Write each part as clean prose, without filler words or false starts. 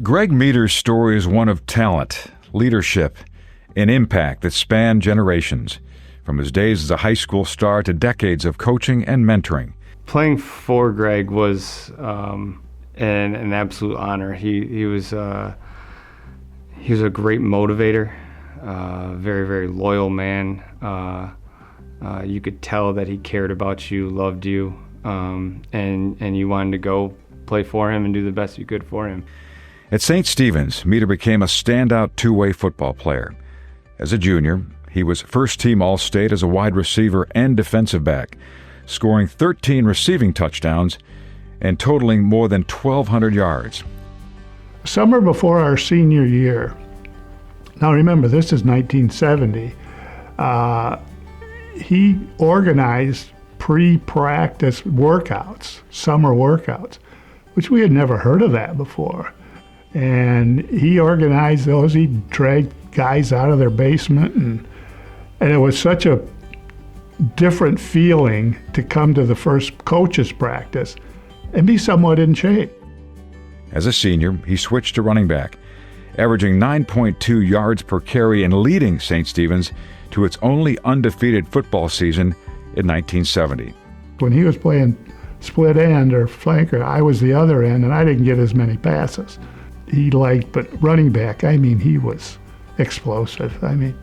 Greg Meter's story is one of talent, leadership, and impact that spanned generations, from his days as a high school star to decades of coaching and mentoring. Playing for Greg was an absolute honor. He was a great motivator, very, very loyal man. You could tell that he cared about you, loved you, and you wanted to go play for him and do the best you could for him. At St. Stephen's, Meter became a standout two-way football player. As a junior, he was first-team All-State as a wide receiver and defensive back, scoring 13 receiving touchdowns and totaling more than 1,200 yards. Summer before our senior year, now remember, this is 1970, he organized pre-practice workouts, summer workouts, which we had never heard of that before. And he organized those. He dragged guys out of their basement, and it was such a different feeling to come to the first coach's practice and be somewhat in shape. As a senior, he switched to running back, averaging 9.2 yards per carry and leading St. Stephen's to its only undefeated football season in 1970. When he was playing split end or flanker, I was the other end, and I didn't get as many passes. But running back, he was explosive.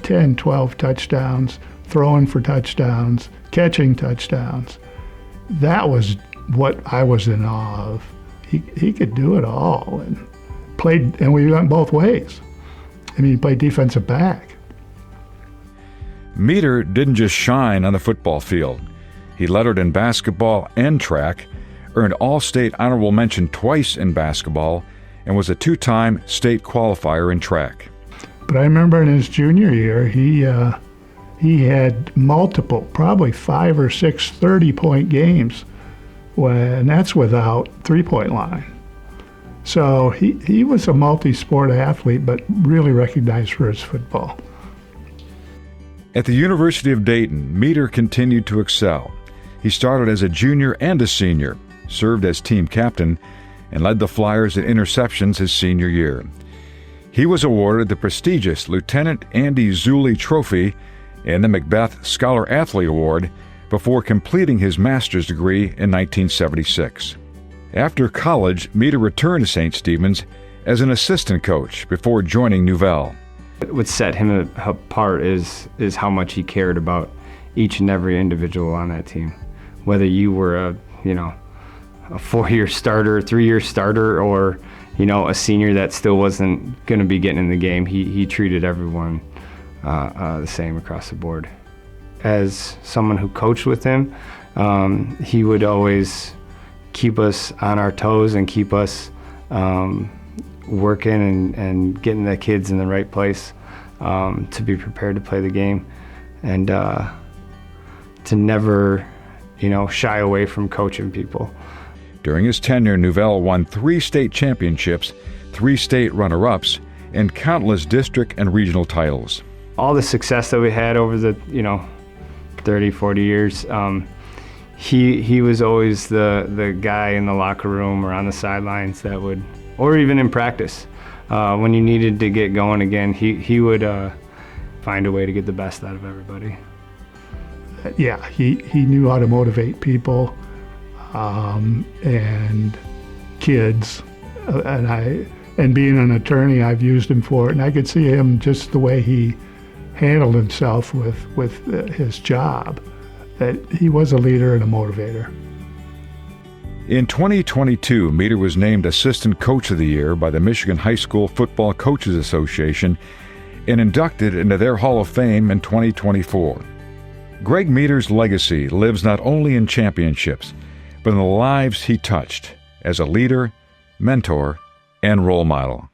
10, 12 touchdowns, throwing for touchdowns, catching touchdowns. That was what I was in awe of. He could do it all, and we went both ways. He played defensive back. Meter didn't just shine on the football field. He lettered in basketball and track, earned All-State honorable mention twice in basketball, and was a two-time state qualifier in track. But I remember in his junior year, he had multiple, probably 5 or 6 30-point games, and that's without three-point line. So he was a multi-sport athlete, but really recognized for his football. At the University of Dayton, Meter continued to excel. He started as a junior and a senior, served as team captain, and led the Flyers in interceptions his senior year. He was awarded the prestigious Lieutenant Andy Zulli Trophy and the Macbeth Scholar Athlete Award before completing his master's degree in 1976. After college, Meter returned to St. Stephen's as an assistant coach before joining Nouvelle. What set him apart is how much he cared about each and every individual on that team. Whether you were a 4-year starter, 3-year starter, or a senior that still wasn't going to be getting in the game, he treated everyone the same across the board. As someone who coached with him, he would always keep us on our toes and keep us working and getting the kids in the right place to be prepared to play the game, and to never shy away from coaching people. During his tenure, Nouvelle won 3 state championships, 3 state runner-ups, and countless district and regional titles. All the success that we had over the 30, 40 years, he was always the guy in the locker room or on the sidelines that would, or even in practice, when you needed to get going again, he would find a way to get the best out of everybody. Yeah, he knew how to motivate people and kids, and being an attorney, I've used him for it, and I could see him just the way he handled himself with his job, that he was a leader and a motivator. In 2022, Meter was named Assistant Coach of the Year by the Michigan High School Football Coaches Association and inducted into their Hall of Fame in 2024. Greg Meter's legacy lives not only in championships, but in the lives he touched as a leader, mentor, and role model.